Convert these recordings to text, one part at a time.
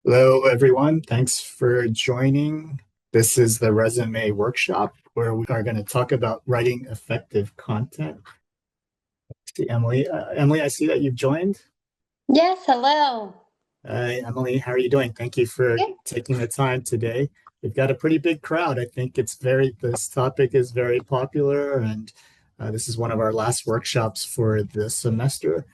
Hello, everyone. Thanks for joining. This is the resume workshop where we are going to talk about writing effective content. See, Emily. Emily, I see that you've joined. Yes, hello. Emily, how are you doing? Thank you for Good. taking the time today. We've got a pretty big crowd. I think this topic is very popular, and this is one of our last workshops for the semester.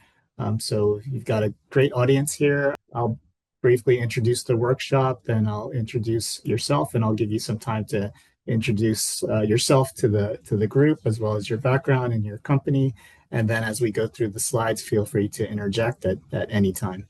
So you've got a great audience here. I'll briefly introduce the workshop, then I'll introduce yourself, and I'll give you some time to introduce yourself to the group as well as your background and your company. And then as we go through the slides, feel free to interject at any time.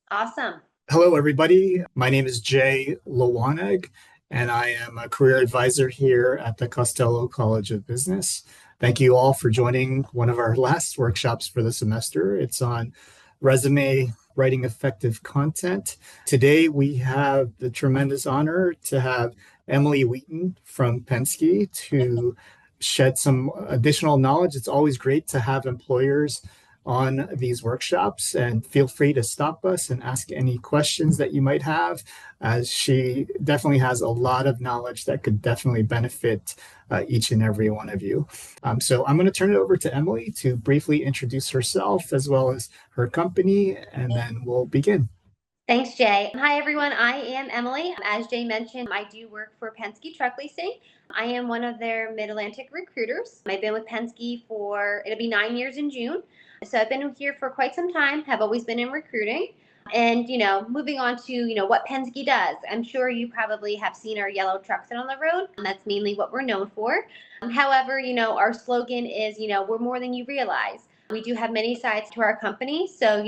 Awesome. Hello, everybody. My name is Jay Liwanag, and I am a career advisor here at the Costello College of Business. Thank you all for joining one of our last workshops for the semester. It's on resume writing effective content. Today, we have the tremendous honor to have Emily Wheaton from Penske to shed some additional knowledge. It's always great to have employers on these workshops, and feel free to stop us and ask any questions that you might have, as she definitely has a lot of knowledge that could definitely benefit each and every one of you. So I'm going to turn it over to Emily to briefly introduce herself as well as her company, and then we'll begin. Thanks, Jay. Hi, everyone. I am Emily. As Jay mentioned, I do work for Penske Truck Leasing. I am one of their Mid-Atlantic recruiters. I've been with Penske it'll be 9 years in June. So I've been here for quite some time, have always been in recruiting. And, moving on to, what Penske does. I'm sure you probably have seen our yellow trucks out on the road, and that's mainly what we're known for. However, our slogan is, we're more than you realize. We do have many sides to our company. So,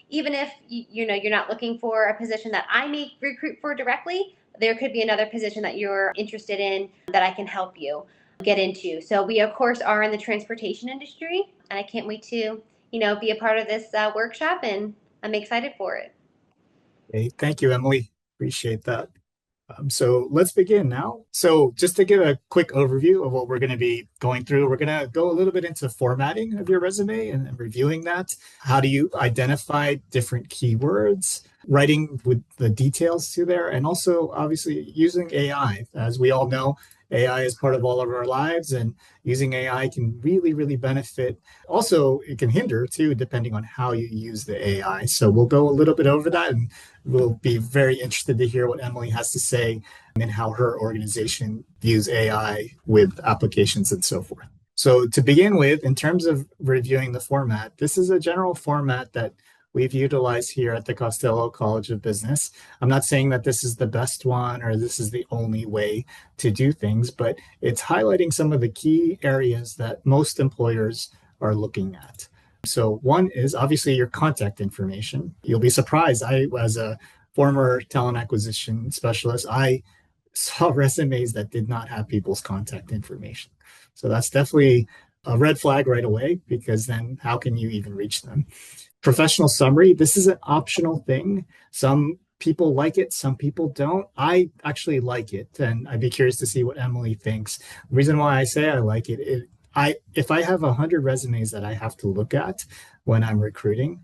even if you're not looking for a position that I may recruit for directly, there could be another position that you're interested in that I can help you get into. So we of course are in the transportation industry, and I can't wait to be a part of this workshop, and I'm excited for it. Hey, thank you, Emily. Appreciate that. So let's begin now. So just to give a quick overview of what we're going to be going through, we're going to go a little bit into formatting of your resume and reviewing that. How do you identify different keywords, writing with the details to there, and also obviously using AI. As we all know, AI is part of all of our lives, and using AI can really, really benefit. Also, it can hinder too, depending on how you use the AI. So we'll go a little bit over that, and we'll be very interested to hear what Emily has to say and how her organization views AI with applications and so forth. So, to begin with, in terms of reviewing the format, this is a general format that we've utilized here at the Costello College of Business. I'm not saying that this is the best one or this is the only way to do things, but it's highlighting some of the key areas that most employers are looking at. So one is obviously your contact information. You'll be surprised. As a former talent acquisition specialist, I saw resumes that did not have people's contact information. So that's definitely a red flag right away, because then how can you even reach them? Professional summary. This is an optional thing. Some people like it, some people don't. I actually like it, and I'd be curious to see what Emily thinks. The reason why I say I like it, I if I have 100 resumes that I have to look at when I'm recruiting,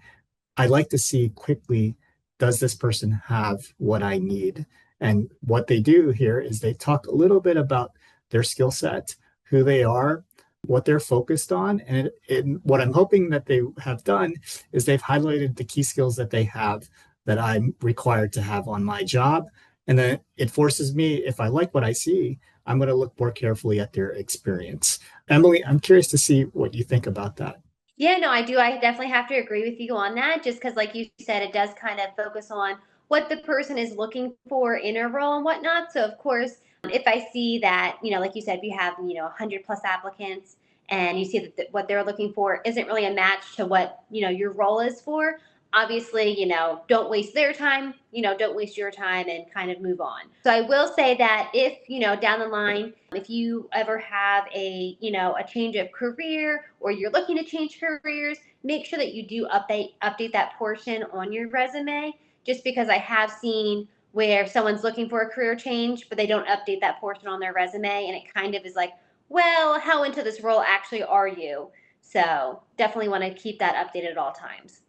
I like to see quickly, does this person have what I need? And what they do here is they talk a little bit about their skill set, who they are, what they're focused on. And what I'm hoping that they have done is they've highlighted the key skills that they have that I'm required to have on my job. And then it forces me, if I like what I see, I'm going to look more carefully at their experience. Emily, I'm curious to see what you think about that. Yeah, no, I do. I definitely have to agree with you on that, just because, like you said, it does kind of focus on what the person is looking for in a role and whatnot. So, of course, if I see that, like you said, if you have, 100 plus applicants and you see that what they're looking for isn't really a match to what, your role is for, obviously, don't waste their time, don't waste your time and kind of move on. So I will say that if, down the line, if you ever have a change of career or you're looking to change careers, make sure that you do update that portion on your resume, just because I have seen where someone's looking for a career change, but they don't update that portion on their resume. And it kind of is like, well, how into this role actually are you? So definitely want to keep that updated at all times.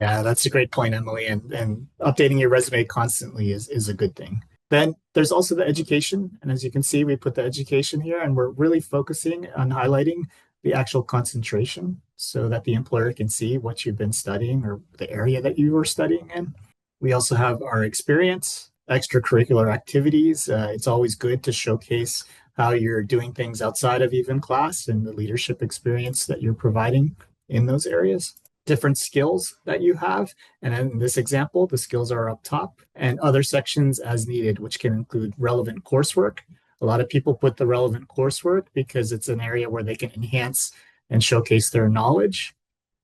Yeah, that's a great point, Emily. And updating your resume constantly is a good thing. Then there's also the education. And as you can see, we put the education here and we're really focusing on highlighting the actual concentration so that the employer can see what you've been studying or the area that you were studying in. We also have our experience, extracurricular activities. It's always good to showcase how you're doing things outside of even class and the leadership experience that you're providing in those areas. Different skills that you have. And in this example, the skills are up top and other sections as needed, which can include relevant coursework. A lot of people put the relevant coursework because it's an area where they can enhance and showcase their knowledge,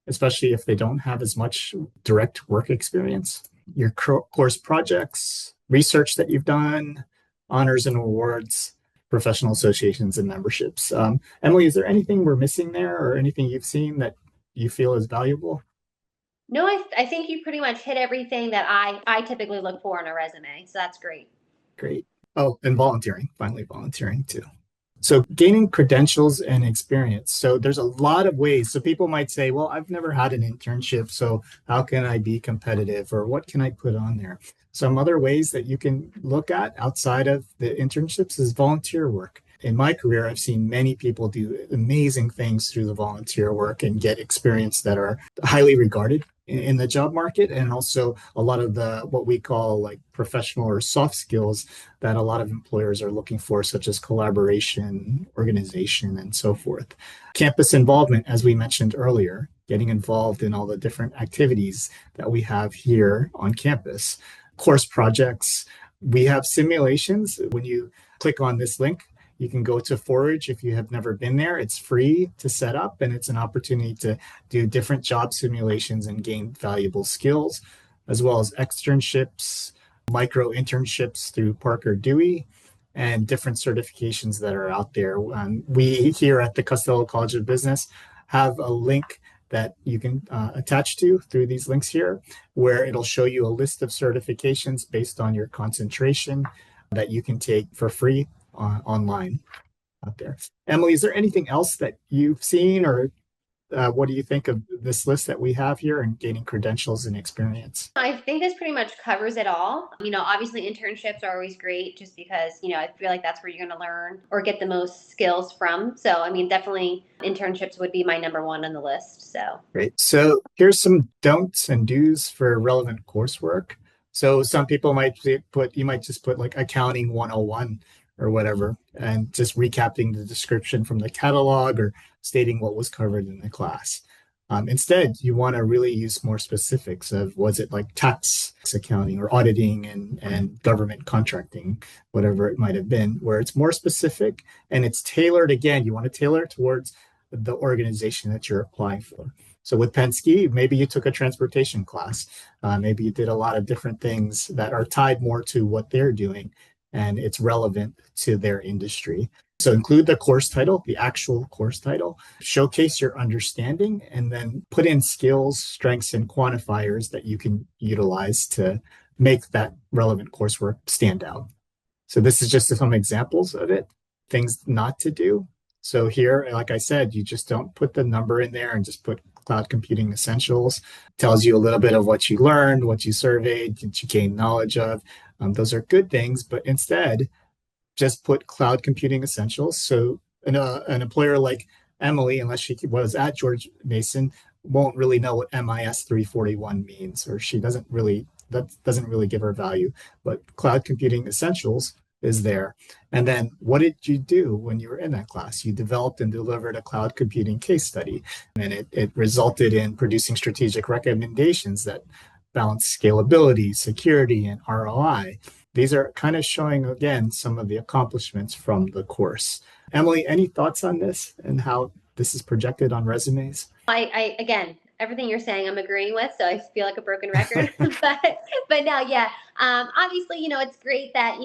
especially if they don't have as much direct work experience. Your course projects, research that you've done, honors and awards, professional associations and memberships. Emily, is there anything we're missing there or anything you've seen that you feel is valuable? No, I think you pretty much hit everything that I typically look for in a resume. So that's great. Great. Oh, and volunteering, finally volunteering too. So gaining credentials and experience. So there's a lot of ways. So people might say, well, I've never had an internship, so how can I be competitive or what can I put on there? Some other ways that you can look at outside of the internships is volunteer work. In my career, I've seen many people do amazing things through the volunteer work and get experience that are highly regarded in the job market, and also a lot of the what we call like professional or soft skills that a lot of employers are looking for, such as collaboration, organization, and so forth. Campus involvement, as we mentioned earlier, getting involved in all the different activities that we have here on campus. Course projects, we have simulations. When you click on this link, you can go to Forage if you have never been there. It's free to set up, and it's an opportunity to do different job simulations and gain valuable skills, as well as externships, micro internships through Parker Dewey, and different certifications that are out there. We here at the Costello College of Business have a link that you can attach to through these links here, where it'll show you a list of certifications based on your concentration that you can take for free online out there. Emily, is there anything else that you've seen, or what do you think of this list that we have here and gaining credentials and experience? I think this pretty much covers it all. Obviously internships are always great just because, I feel like that's where you're going to learn or get the most skills from. So, definitely internships would be my number one on the list. So, Great. So here's some don'ts and do's for relevant coursework. So some people might you might just put like accounting 101 or whatever, and just recapping the description from the catalog or stating what was covered in the class. Instead, you want to really use more specifics of was it like tax accounting or auditing and government contracting, whatever it might have been, where it's more specific and it's tailored. Again, you want to tailor it towards the organization that you're applying for. So with Penske, maybe you took a transportation class. Maybe you did a lot of different things that are tied more to what they're doing and it's relevant to their industry. So include the course title, the actual course title, showcase your understanding, and then put in skills, strengths, and quantifiers that you can utilize to make that relevant coursework stand out. So this is just some examples of it, things not to do. So here, like I said, you just don't put the number in there and just put cloud computing essentials. It tells you a little bit of what you learned, what you surveyed, what you gained knowledge of. Those are good things, but instead, just put cloud computing essentials. So an employer like Emily, unless she was at George Mason, won't really know what MIS 341 means, or that doesn't really give her value. But cloud computing essentials is there. And then what did you do when you were in that class? You developed and delivered a cloud computing case study, and it resulted in producing strategic recommendations that balance scalability, security, and ROI. These are kind of showing, again, some of the accomplishments from the course. Emily, any thoughts on this and how this is projected on resumes? Again, everything you're saying, I'm agreeing with. So I feel like a broken record, but no, yeah. Obviously, it's great that,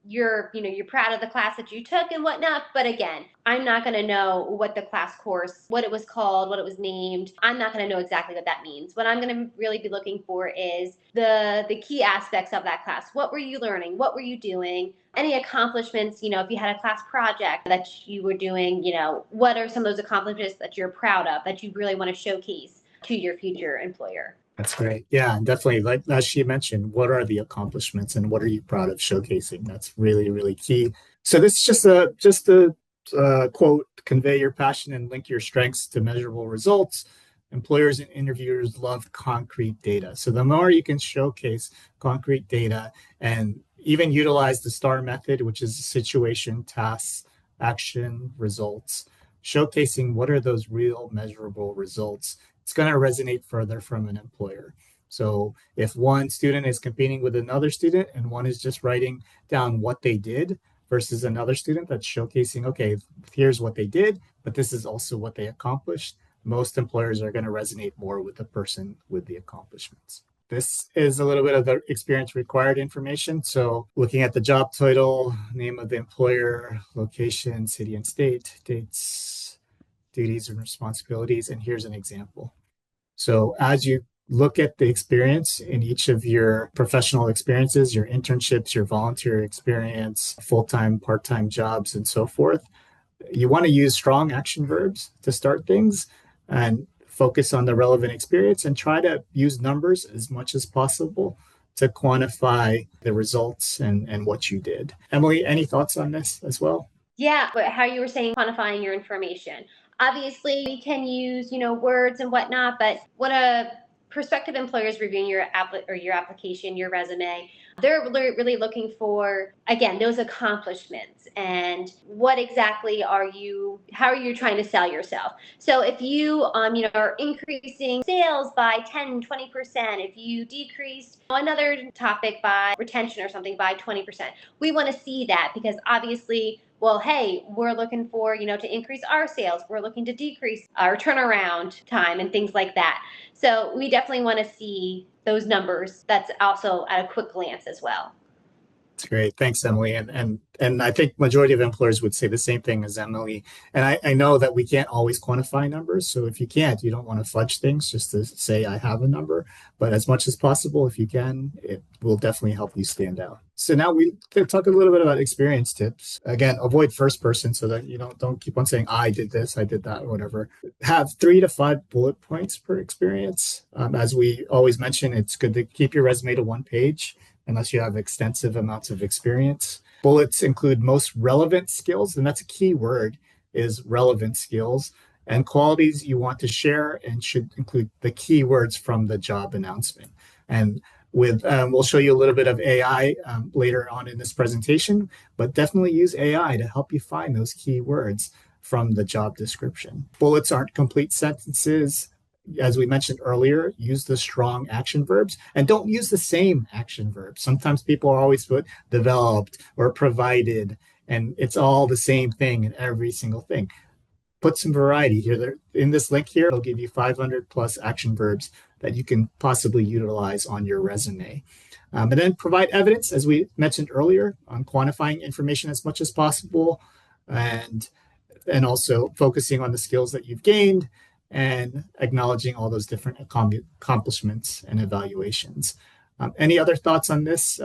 you're proud of the class that you took and whatnot. But again, I'm not going to know what the class course, what it was called, what it was named. I'm not going to know exactly what that means. What I'm going to really be looking for is the key aspects of that class. What were you learning? What were you doing? Any accomplishments, if you had a class project that you were doing, what are some of those accomplishments that you're proud of that you really want to showcase to your future employer? That's great. Yeah, and definitely, like as she mentioned, what are the accomplishments and what are you proud of showcasing? That's really, really key. So this is just a quote: convey your passion and link your strengths to measurable results. Employers and interviewers love concrete data. So the more you can showcase concrete data and even utilize the STAR method, which is situation, tasks, action, results, showcasing what are those real measurable results, it's going to resonate further from an employer. So if one student is competing with another student and one is just writing down what they did versus another student that's showcasing, okay, here's what they did, but this is also what they accomplished, most employers are going to resonate more with the person with the accomplishments. This is a little bit of the experience required information. So looking at the job title, name of the employer, location, city and state, dates, duties and responsibilities. And here's an example. So as you look at the experience in each of your professional experiences, your internships, your volunteer experience, full-time, part-time jobs, and so forth, you want to use strong action verbs to start things and focus on the relevant experience and try to use numbers as much as possible to quantify the results and what you did. Emily, any thoughts on this as well? Yeah, but how you were saying quantifying your information. Obviously, we can use, words and whatnot, but when a prospective employer is reviewing your application, your resume, they're really looking for, again, those accomplishments and what exactly how are you trying to sell yourself? So if you are increasing sales by 10, 20%, if you decreased another topic by retention or something by 20%, we want to see that because obviously, well, hey, we're looking for, to increase our sales. We're looking to decrease our turnaround time and things like that. So we definitely want to see those numbers. That's also at a quick glance as well. That's great. Thanks, Emily. And I think majority of employers would say the same thing as Emily. And I know that we can't always quantify numbers. So if you can't, you don't want to fudge things just to say I have a number. But as much as possible, if you can, it will definitely help you stand out. So now we talk a little bit about experience tips. Again, avoid first person so that you don't keep on saying I did this, I did that, whatever. Have 3 to 5 bullet points per experience. As we always mention, it's good to keep your resume to 1 page unless you have extensive amounts of experience. Bullets include most relevant skills, and that's a key word, is relevant skills, and qualities you want to share and should include the keywords from the job announcement. And we'll show you a little bit of AI later on in this presentation, but definitely use AI to help you find those keywords from the job description. Bullets aren't complete sentences. As we mentioned earlier, use the strong action verbs and don't use the same action verbs. Sometimes people are always put developed or provided, and it's all the same thing in every single thing. Put some variety here. In this link here, I'll give you 500 plus action verbs that you can possibly utilize on your resume. And then provide evidence, as we mentioned earlier, on quantifying information as much as possible and also focusing on the skills that you've gained and acknowledging all those different accomplishments and evaluations. Any other thoughts on this,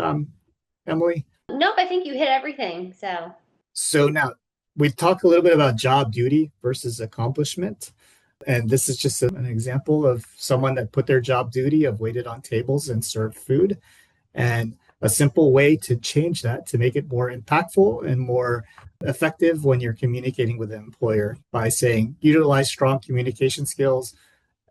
Emily? Nope, I think you hit everything. So now we talked a little bit about job duty versus accomplishment. And this is just an example of someone that put their job duty of waited on tables and served food. And a simple way to change that to make it more impactful and more effective when you're communicating with an employer by saying utilize strong communication skills,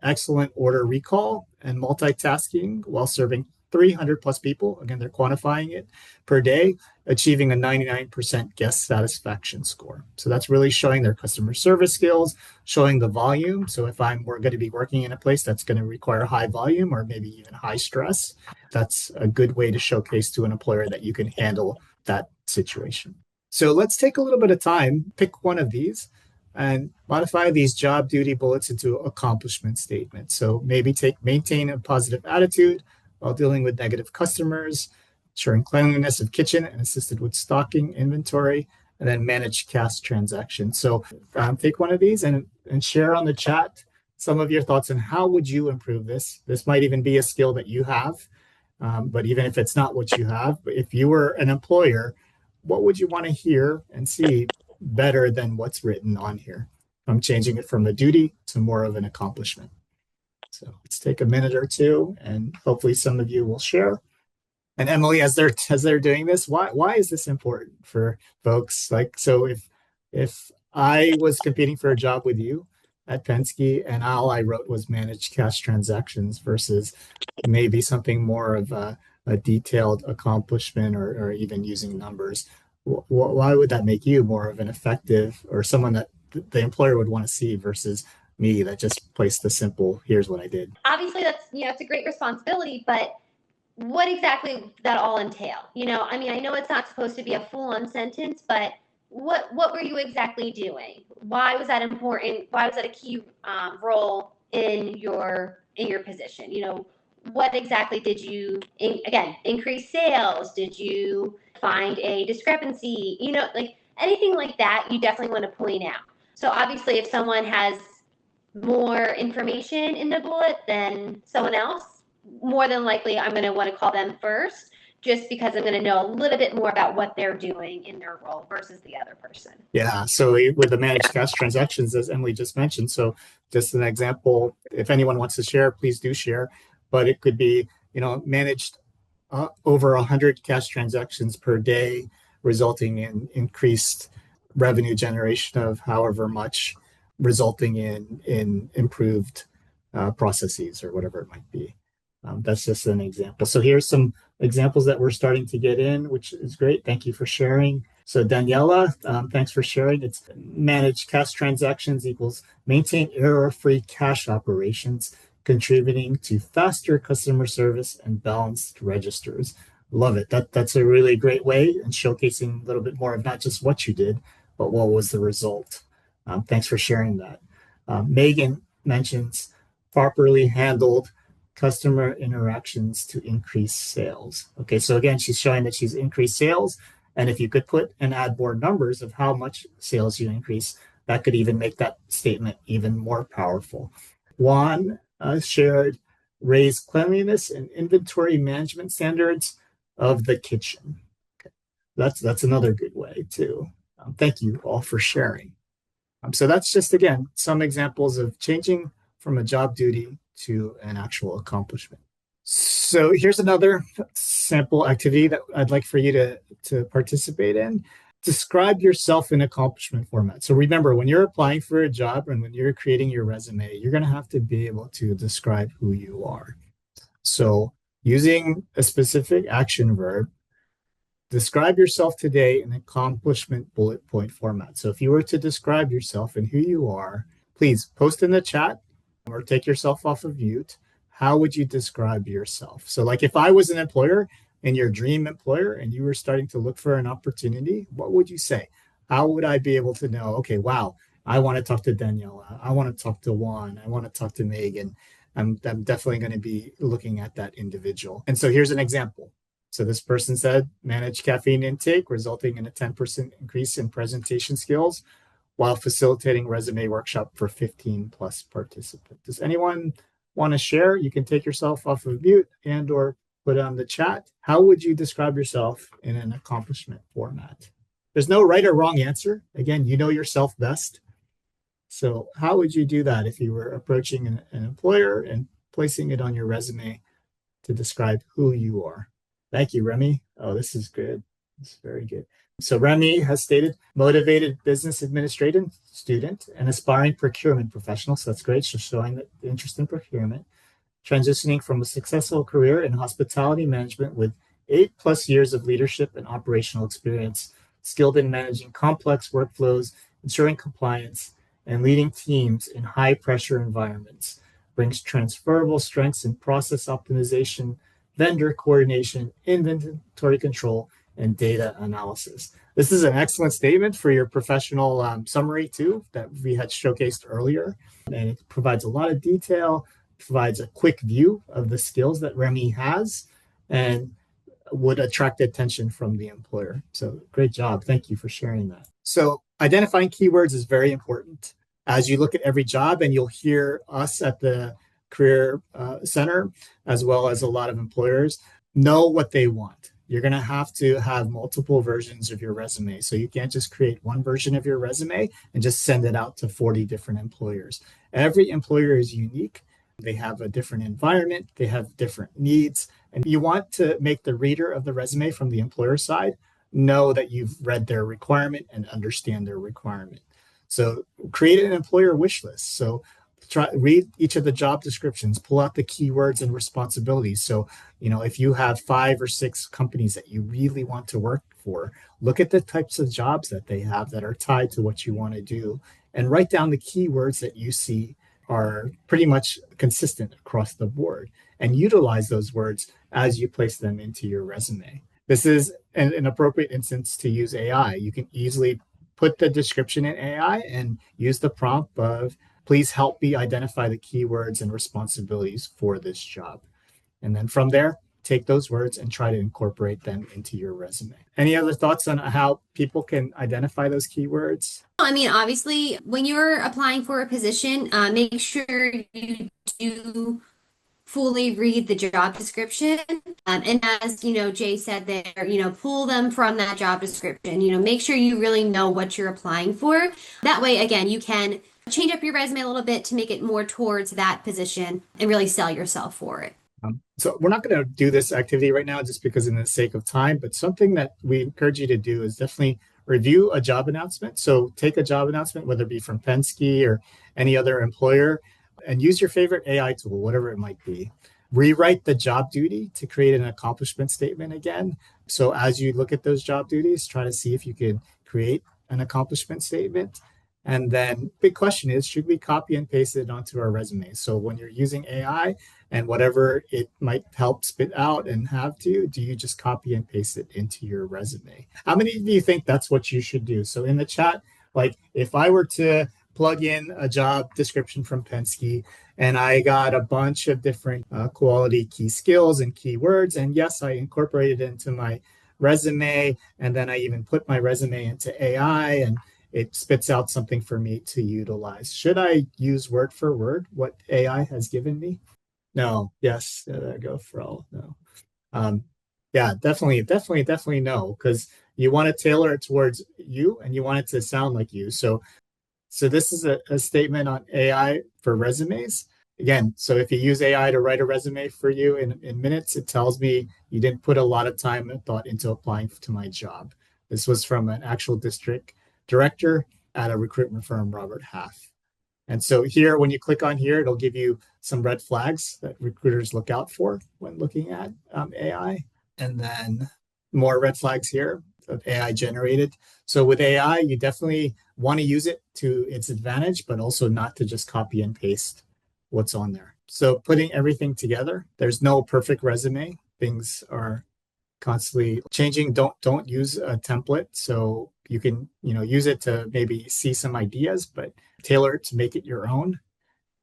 excellent order recall, and multitasking while serving 300 plus people. Again, they're quantifying it per day, achieving a 99% guest satisfaction score. So that's really showing their customer service skills, showing the volume. So if we're going to be working in a place that's going to require high volume or maybe even high stress, that's a good way to showcase to an employer that you can handle that situation. So let's take a little bit of time, pick one of these and modify these job duty bullets into accomplishment statements. So maybe maintain a positive attitude while dealing with negative customers, ensuring cleanliness of kitchen and assisted with stocking inventory, and then manage cash transactions. So take one of these and share on the chat some of your thoughts on how would you improve this. This might even be a skill that you have, but even if it's not what you have, if you were an employer, what would you want to hear and see better than what's written on here? I'm changing it from a duty to more of an accomplishment. So let's take a minute or two, and hopefully some of you will share. And Emily, as they're doing this, why is this important for folks? Like, so if I was competing for a job with you at Penske and all I wrote was managed cash transactions versus maybe something more of a detailed accomplishment or even using numbers, why would that make you more of an effective or someone that the employer would want to see versus me that just placed the simple, here's what I did? Obviously, that's, it's a great responsibility, but what exactly did that all entail? I mean, I know it's not supposed to be a full-on sentence, but what were you exactly doing? Why was that important? Why was that a key role in your position? What exactly did you, again, increase sales? Did you find a discrepancy? Like anything like that, you definitely want to point out. So obviously, if someone has more information in the bullet than someone else, more than likely I'm going to want to call them first just because I'm going to know a little bit more about what they're doing in their role versus the other person. Yeah. So with the managed cash transactions, as Emily just mentioned, so just an example, if anyone wants to share, please do share. But it could be, managed over 100 cash transactions per day, resulting in increased revenue generation of however much, resulting in improved processes or whatever it might be. That's just an example. So here's some examples that we're starting to get in, which is great. Thank you for sharing. So Daniela, thanks for sharing. It's managed cash transactions equals maintain error-free cash operations, contributing to faster customer service and balanced registers. Love it. That's a really great way and showcasing a little bit more of not just what you did, but what was the result. Thanks for sharing that. Megan mentions properly handled customer interactions to increase sales. Okay, so again, she's showing that she's increased sales. And if you could put and add more numbers of how much sales you increase, that could even make that statement even more powerful. Juan shared raise cleanliness and inventory management standards of the kitchen. Okay. That's another good way too. Thank you all for sharing. So that's just, again, some examples of changing from a job duty to an actual accomplishment. So here's another sample activity that I'd like for you to participate in. Describe yourself in accomplishment format. So remember, when you're applying for a job and when you're creating your resume, you're going to have to be able to describe who you are. So using a specific action verb, describe yourself today in accomplishment bullet point format. So if you were to describe yourself and who you are, please post in the chat or take yourself off of mute. How would you describe yourself? So like if I was an employer and your dream employer and you were starting to look for an opportunity, what would you say? How would I be able to know, okay, wow, I want to talk to Daniela. I want to talk to Juan. I want to talk to Megan. I'm definitely going to be looking at that individual. And so here's an example. So this person said, manage caffeine intake, resulting in a 10% increase in presentation skills while facilitating resume workshop for 15 plus participants. Does anyone want to share? You can take yourself off of mute and or put it on the chat. How would you describe yourself in an accomplishment format? There's no right or wrong answer. Again, you know yourself best. So how would you do that if you were approaching an employer and placing it on your resume to describe who you are? Thank you, Remy. Oh, this is good. This is very good. So Remy has stated, motivated business administrative student and aspiring procurement professional. So that's great. She's showing the interest in procurement, transitioning from a successful career in hospitality management with 8+ years of leadership and operational experience, skilled in managing complex workflows, ensuring compliance, and leading teams in high pressure environments, brings transferable strengths in process optimization, vendor coordination, inventory control, and data analysis. This is an excellent statement for your professional summary too, that we had showcased earlier. And it provides a lot of detail, provides a quick view of the skills that Remy has, and would attract attention from the employer. So great job. Thank you for sharing that. So identifying keywords is very important. As you look at every job, and you'll hear us at the Career Center, as well as a lot of employers, know what they want. You're going to have multiple versions of your resume. So you can't just create one version of your resume and just send it out to 40 different employers. Every employer is unique. They have a different environment, they have different needs, and you want to make the reader of the resume from the employer side know that you've read their requirement and understand their requirement. So create an employer wish list. So try read each of the job descriptions, pull out the keywords and responsibilities. So, if you have 5 or 6 companies that you really want to work for, look at the types of jobs that they have that are tied to what you want to do and write down the keywords that you see are pretty much consistent across the board and utilize those words as you place them into your resume. This is an appropriate instance to use AI. You can easily put the description in AI and use the prompt of, please help me identify the keywords and responsibilities for this job. And then from there, take those words and try to incorporate them into your resume. Any other thoughts on how people can identify those keywords? I mean, obviously, when you're applying for a position, make sure you do fully read the job description. And as Jay said there, pull them from that job description. Make sure you really know what you're applying for. That way, again, you can change up your resume a little bit to make it more towards that position and really sell yourself for it. So we're not going to do this activity right now just because in the sake of time, but something that we encourage you to do is definitely review a job announcement. So take a job announcement, whether it be from Penske or any other employer, and use your favorite AI tool, whatever it might be. Rewrite the job duty to create an accomplishment statement again. So as you look at those job duties, try to see if you can create an accomplishment statement. And then big question is, should we copy and paste it onto our resume? So when you're using AI and whatever it might help spit out and have to, do you just copy and paste it into your resume? How many of you think that's what you should do? So in the chat, like if I were to plug in a job description from Penske and I got a bunch of different quality key skills and keywords, and yes, I incorporated it into my resume, and then I even put my resume into AI and it spits out something for me to utilize. Should I use word for word what AI has given me? No. Yes. There I go for all. No. Yeah, definitely no, because you want to tailor it towards you and you want it to sound like you. So this is a statement on AI for resumes. Again, so if you use AI to write a resume for you in minutes, it tells me you didn't put a lot of time and thought into applying to my job. This was from an actual district director at a recruitment firm, Robert Half. And so here, when you click on here, it'll give you some red flags that recruiters look out for when looking at AI. And then more red flags here of AI generated. So with AI, you definitely want to use it to its advantage, but also not to just copy and paste what's on there. So putting everything together, there's no perfect resume. Things are constantly changing. Don't use a template. So you can, use it to maybe see some ideas, but tailor it to make it your own.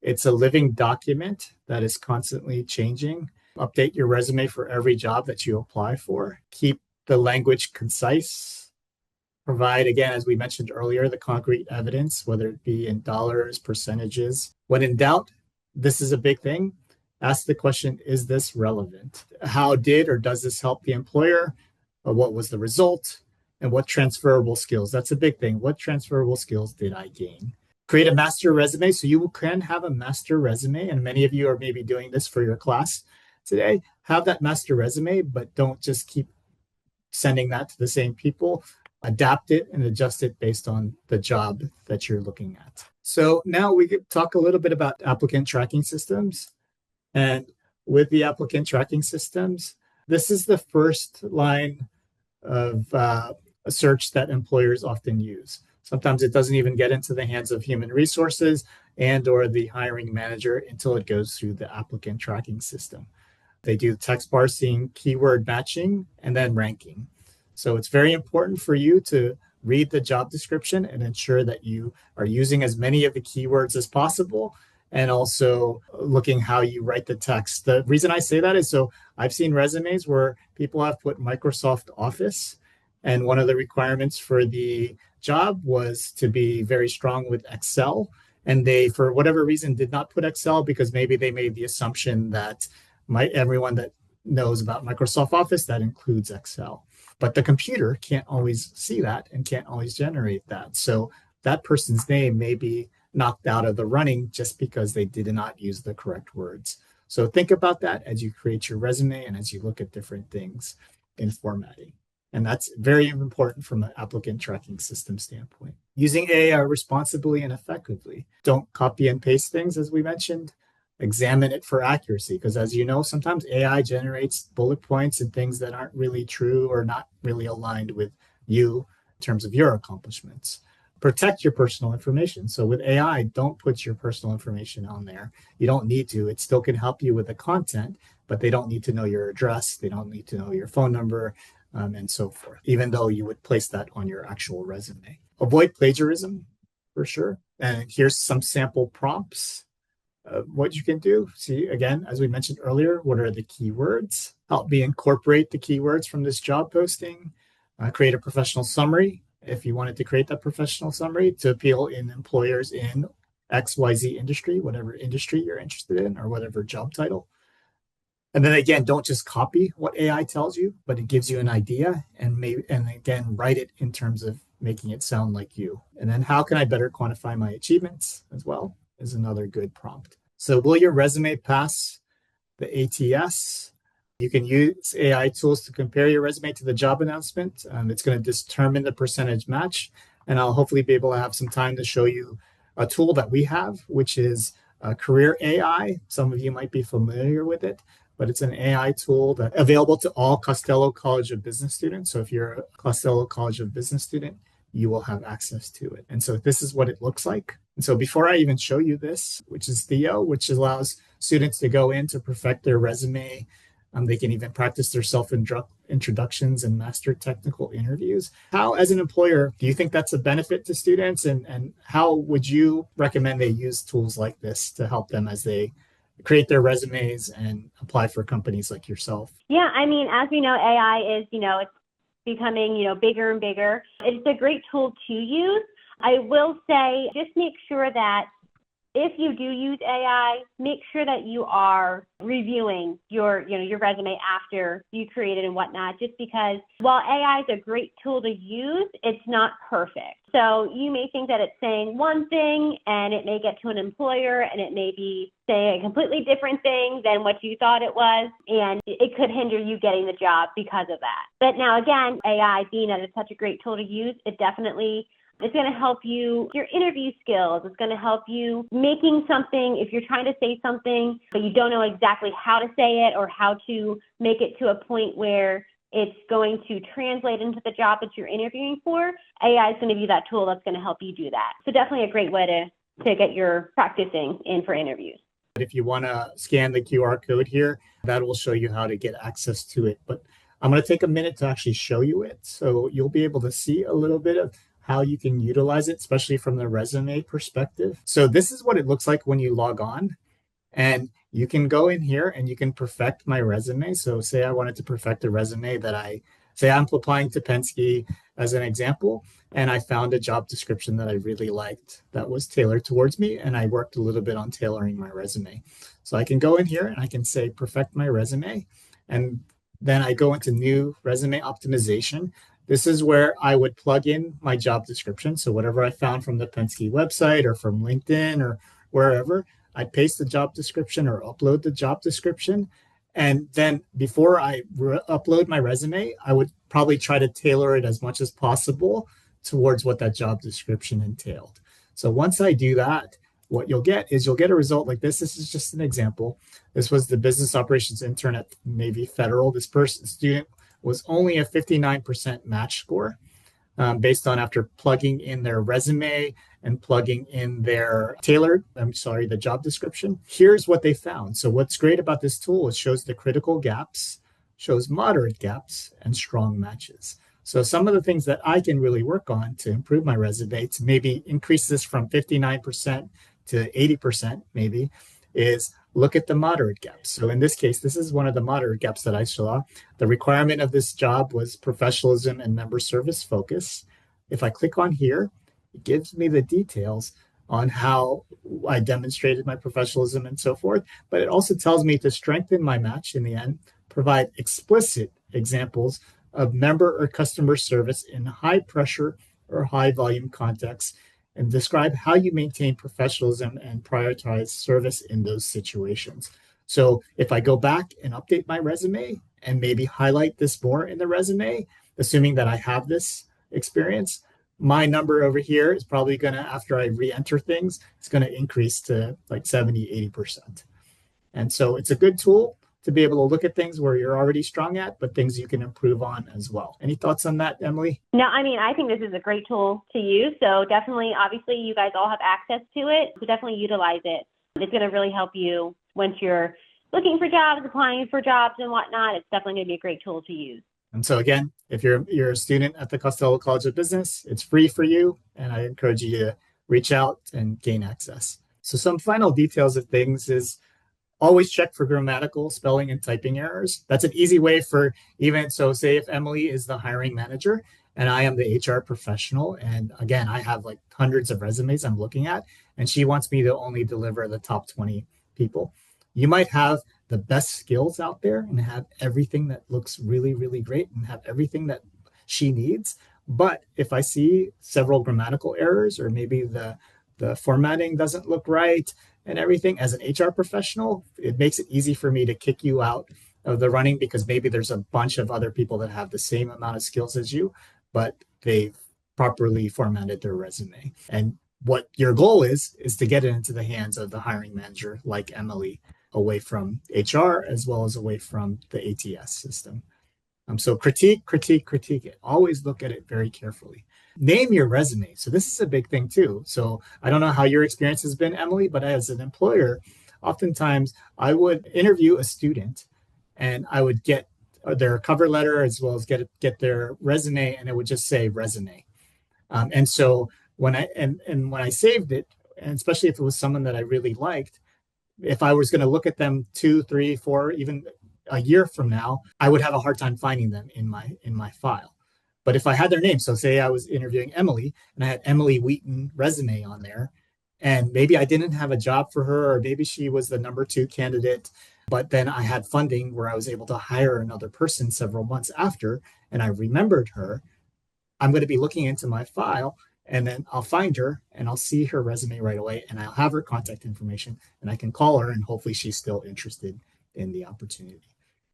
It's a living document that is constantly changing. Update your resume for every job that you apply for. Keep the language concise. Provide, again, as we mentioned earlier, the concrete evidence, whether it be in dollars, percentages. When in doubt, this is a big thing. Ask the question, is this relevant? How did or does this help the employer? What was the result? And what transferable skills? That's a big thing. What transferable skills did I gain? Create a master resume. So you can have a master resume, and many of you are maybe doing this for your class today. Have that master resume, but don't just keep sending that to the same people. Adapt it and adjust it based on the job that you're looking at. So now we could talk a little bit about applicant tracking systems. And with the applicant tracking systems, this is the first line of a search that employers often use. Sometimes it doesn't even get into the hands of human resources and or the hiring manager until it goes through the applicant tracking system. They do text parsing, keyword matching, and then ranking. So it's very important for you to read the job description and ensure that you are using as many of the keywords as possible, and also looking how you write the text. The reason I say that is so I've seen resumes where people have put Microsoft Office, and one of the requirements for the job was to be very strong with Excel. And they, for whatever reason, did not put Excel because maybe they made the assumption that everyone that knows about Microsoft Office, that includes Excel. But the computer can't always see that and can't always generate that. So that person's name may be knocked out of the running just because they did not use the correct words. So think about that as you create your resume and as you look at different things in formatting. And that's very important from an applicant tracking system standpoint. Using AI responsibly and effectively. Don't copy and paste things, as we mentioned. Examine it for accuracy, because as you know, sometimes AI generates bullet points and things that aren't really true or not really aligned with you in terms of your accomplishments. Protect your personal information. So with AI, don't put your personal information on there. You don't need to. It still can help you with the content, but they don't need to know your address. They don't need to know your phone number, and so forth, even though you would place that on your actual resume. Avoid plagiarism for sure. And here's some sample prompts. What you can do. See, again, as we mentioned earlier, what are the keywords? Help me incorporate the keywords from this job posting. Create a professional summary if you wanted to create that professional summary to appeal in employers in XYZ industry, whatever industry you're interested in or whatever job title. And then again, don't just copy what AI tells you, but it gives you an idea and again, write it in terms of making it sound like you. And then how can I better quantify my achievements as well is another good prompt. So will your resume pass the ATS? You can use AI tools to compare your resume to the job announcement. It's going to determine the percentage match. And I'll hopefully be able to have some time to show you a tool that we have, which is Career AI. Some of you might be familiar with it, but it's an AI tool that's available to all Costello College of Business students. So if you're a Costello College of Business student, you will have access to it. And so this is what it looks like. And so before I even show you this, which is Theo, which allows students to go in to perfect their resume, they can even practice their self-introductions and master technical interviews. How, as an employer, do you think that's a benefit to students? And how would you recommend they use tools like this to help them as they create their resumes and apply for companies like yourself? Yeah, I mean, as we know, AI is, it's becoming, bigger and bigger. It's a great tool to use. I will say, just make sure that if you do use AI, make sure that you are reviewing your resume after you create it and whatnot, just because while AI is a great tool to use, it's not perfect. So you may think that it's saying one thing and it may get to an employer and it may be saying a completely different thing than what you thought it was. And it could hinder you getting the job because of that. But now again, AI being that it's such a great tool to use, it's going to help you, your interview skills. It's going to help you making something, if you're trying to say something, but you don't know exactly how to say it or how to make it to a point where it's going to translate into the job that you're interviewing for. AI is going to be that tool that's going to help you do that. So definitely a great way to get your practicing in for interviews. If you want to scan the QR code here, that will show you how to get access to it. But I'm going to take a minute to actually show you it. So you'll be able to see a little bit of how you can utilize it, especially from the resume perspective. So this is what it looks like when you log on. And you can go in here and you can perfect my resume. So say I wanted to perfect a resume say I'm applying to Penske as an example, and I found a job description that I really liked that was tailored towards me. And I worked a little bit on tailoring my resume. So I can go in here and I can say, perfect my resume. And then I go into new resume optimization. This is where I would plug in my job description. So whatever I found from the Penske website or from LinkedIn or wherever, I'd paste the job description or upload the job description. And then before I upload my resume, I would probably try to tailor it as much as possible towards what that job description entailed. So once I do that, what you'll get a result like this. This is just an example. This was the business operations intern at Navy Federal. This student was only a 59% match score based on after plugging in their resume and plugging in the job description. Here's what they found. So what's great about this tool is it shows the critical gaps, shows moderate gaps, and strong matches. So some of the things that I can really work on to improve my resume to maybe increase this from 59% to 80% maybe is look at the moderate gaps. So in this case, this is one of the moderate gaps that I saw. The requirement of this job was professionalism and member service focus. If I click on here, it gives me the details on how I demonstrated my professionalism and so forth. But it also tells me to strengthen my match in the end, provide explicit examples of member or customer service in high pressure or high volume contexts. and describe how you maintain professionalism and prioritize service in those situations. So if I go back and update my resume and maybe highlight this more in the resume, assuming that I have this experience, my number over here is probably going to, after I re-enter things, it's going to increase to like 70, 80%. And so it's a good tool to be able to look at things where you're already strong at, but things you can improve on as well. Any thoughts on that, Emily? No, I mean, I think this is a great tool to use. So definitely, obviously, you guys all have access to it. So definitely utilize it. It's going to really help you once you're looking for jobs, applying for jobs and whatnot. It's definitely going to be a great tool to use. And so again, if you're a student at the Costello College of Business, it's free for you, and I encourage you to reach out and gain access. So some final details of things is always check for grammatical, spelling, and typing errors. That's an easy way for even, so say if Emily is the hiring manager and I am the HR professional, and again, I have like hundreds of resumes I'm looking at, and she wants me to only deliver the top 20 people. You might have the best skills out there and have everything that looks really, really great and have everything that she needs. But if I see several grammatical errors, or maybe the formatting doesn't look right and everything, as an HR professional, it makes it easy for me to kick you out of the running, because maybe there's a bunch of other people that have the same amount of skills as you, but they've properly formatted their resume. And what your goal is to get it into the hands of the hiring manager like Emily, away from HR as well as away from the ATS system. So critique it. Always look at it very carefully. Name your resume. So this is a big thing too. So I don't know how your experience has been, Emily, but as an employer, oftentimes I would interview a student and I would get their cover letter as well as get their resume, and it would just say resume. And so when I saved it, and especially if it was someone that I really liked, if I was going to look at them 2, 3, 4, even a year from now, I would have a hard time finding them in my file. But if I had their name, so say I was interviewing Emily and I had Emily Wheaton resume on there, and maybe I didn't have a job for her, or maybe she was the number 2 candidate, but then I had funding where I was able to hire another person several months after, and I remembered her, I'm going to be looking into my file, and then I'll find her and I'll see her resume right away, and I'll have her contact information, and I can call her, and hopefully she's still interested in the opportunity.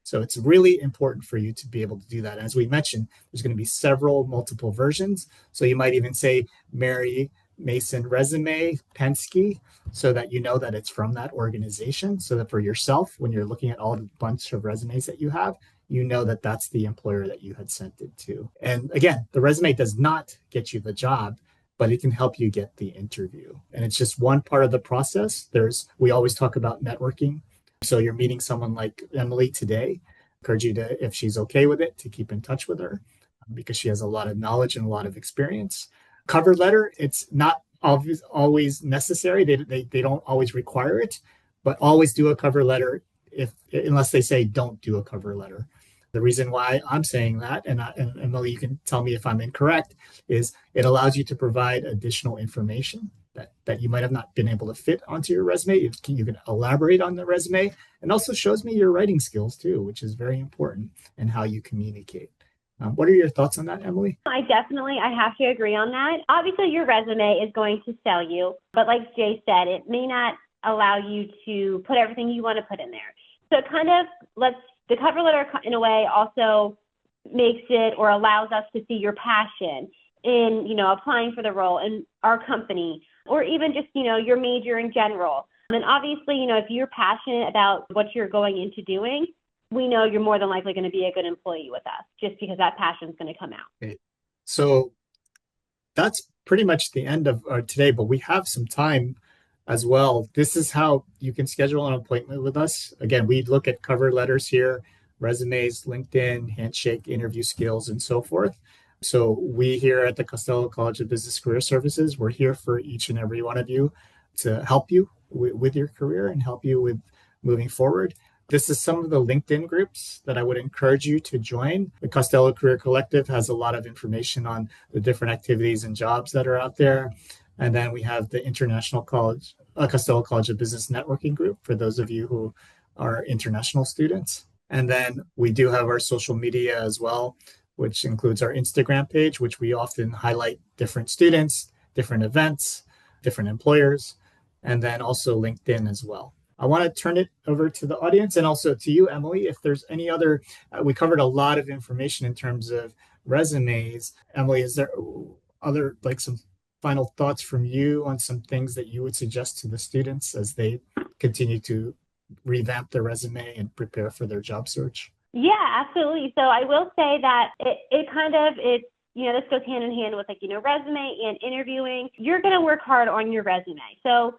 So it's really important for you to be able to do that. As we mentioned, there's going to be multiple versions. So you might even say Mary Mason resume, Penske, so that you know that it's from that organization. So that for yourself, when you're looking at all the bunch of resumes that you have, you know that that's the employer that you had sent it to. And again, the resume does not get you the job, but it can help you get the interview. And it's just one part of the process. We always talk about networking. So you're meeting someone like Emily today. I encourage you to, if she's okay with it, to keep in touch with her, because she has a lot of knowledge and a lot of experience. Cover letter, it's not always necessary. They don't always require it, but always do a cover letter unless they say don't do a cover letter. The reason why I'm saying that, and Emily, you can tell me if I'm incorrect, is it allows you to provide additional information that you might have not been able to fit onto your resume. You can elaborate on the resume, and also shows me your writing skills too, which is very important, and how you communicate. What are your thoughts on that, Emily? I have to agree on that. Obviously, your resume is going to sell you, but like Jay said, it may not allow you to put everything you want to put in there. So it kind of the cover letter in a way also makes it, or allows us to see your passion in, applying for the role in our company, or even just, your major in general. And obviously, if you're passionate about what you're going into doing, we know you're more than likely going to be a good employee with us, just because that passion is going to come out. Okay. So that's pretty much the end of today, but we have some time as well. This is how you can schedule an appointment with us. Again, we look at cover letters here, resumes, LinkedIn, handshake, interview skills, and so forth. So we here at the Costello College of Business Career Services, we're here for each and every one of you to help you with your career and help you with moving forward. This is some of the LinkedIn groups that I would encourage you to join. The Costello Career Collective has a lot of information on the different activities and jobs that are out there. And then we have the Costello College of Business Networking Group for those of you who are international students. And then we do have our social media as well, which includes our Instagram page, which we often highlight different students different events, different employers, and then also LinkedIn as well. I want to turn it over to the audience and also to you, Emily, if there's any other, we covered a lot of information in terms of resumes. Emily, is there other, like some final thoughts from you on some things that you would suggest to the students as they continue to revamp their resume and prepare for their job search? Yeah, absolutely. So I will say that this goes hand in hand with resume and interviewing. You're going to work hard on your resume. So,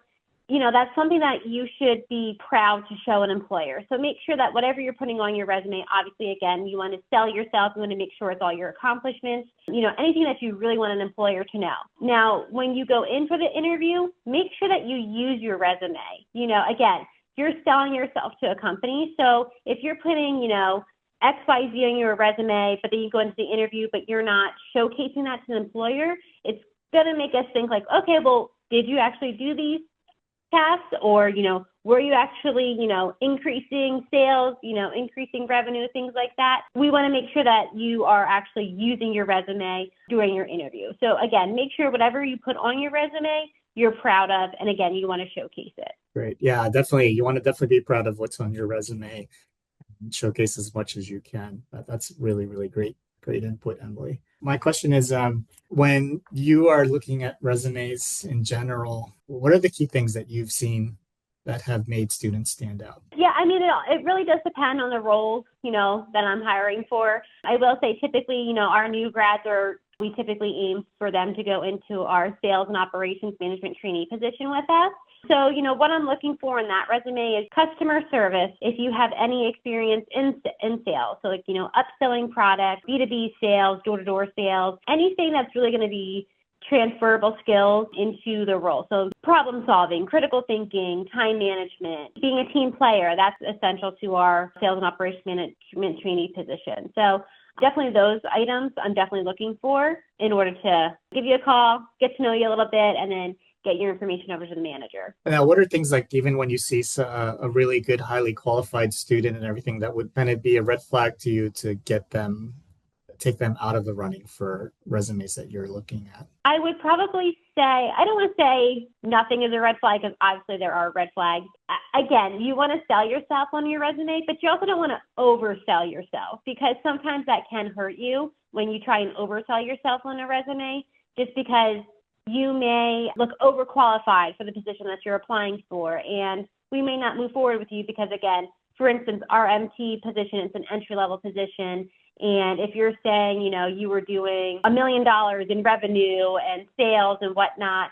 that's something that you should be proud to show an employer. So make sure that whatever you're putting on your resume, obviously, again, you want to sell yourself. You want to make sure it's all your accomplishments, anything that you really want an employer to know. Now, when you go in for the interview, make sure that you use your resume. Again, you're selling yourself to a company. So if you're putting, XYZ on your resume, but then you go into the interview, but you're not showcasing that to the employer, it's going to make us think like, okay, well, did you actually do these tasks? Or, were you actually, increasing sales, increasing revenue, things like that? We want to make sure that you are actually using your resume during your interview. So again, make sure whatever you put on your resume, you're proud of. And again, you want to showcase it. Great. Yeah, definitely. You want to definitely be proud of what's on your resume and showcase as much as you can. That's really, really great input, Emily. My question is, when you are looking at resumes in general, what are the key things that you've seen that have made students stand out? Yeah, I mean, it really does depend on the roles, that I'm hiring for. I will say typically, our new grads we typically aim for them to go into our sales and operations management trainee position with us. So, what I'm looking for in that resume is customer service. If you have any experience in sales, so upselling products, B2B sales, door-to-door sales, anything that's really going to be transferable skills into the role. So problem solving, critical thinking, time management, being a team player, that's essential to our sales and operations management trainee position. So definitely those items I'm definitely looking for in order to give you a call, get to know you a little bit, and then get your information over to the manager. Now, what are things like, even when you see a really good, highly qualified student and everything, that would kind of be a red flag to you to take them out of the running for resumes that you're looking at? I would probably say, I don't want to say nothing is a red flag, because obviously there are red flags. Again, you want to sell yourself on your resume, but you also don't want to oversell yourself, because sometimes that can hurt you when you try and oversell yourself on a resume, just because you may look overqualified for the position that you're applying for, and we may not move forward with you because, again, for instance, our MT position is an entry-level position. And if you're saying, you were doing $1 million in revenue and sales and whatnot,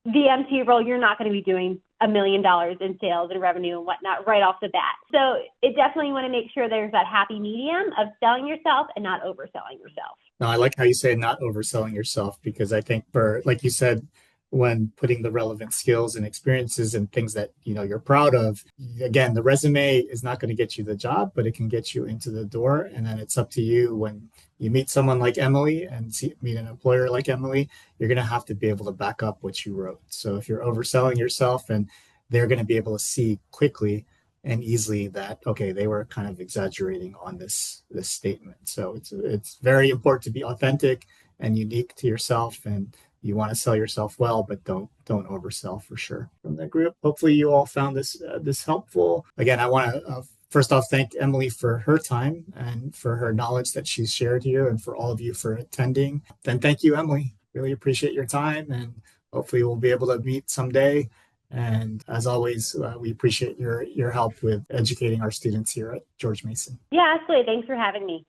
the MT role, you're not going to be doing $1 million in sales and revenue and whatnot right off the bat. So it definitely want to make sure there's that happy medium of selling yourself and not overselling yourself. No, I like how you say not overselling yourself, because I think like you said, when putting the relevant skills and experiences and things that you're proud of, again, the resume is not going to get you the job, but it can get you into the door. And then it's up to you, when you meet someone like Emily and meet an employer like Emily, you're going to have to be able to back up what you wrote. So if you're overselling yourself, and they're going to be able to see quickly and easily that, okay, they were kind of exaggerating on this statement. So it's very important to be authentic and unique to yourself, and you want to sell yourself well, but don't oversell, for sure. From the group, hopefully you all found this helpful. Again, I want to first off thank Emily for her time and for her knowledge that she's shared here, and for all of you for attending. Then thank you, Emily. Really appreciate your time, and hopefully we'll be able to meet someday. And as always, we appreciate your help with educating our students here at George Mason. Yeah, absolutely. Thanks for having me.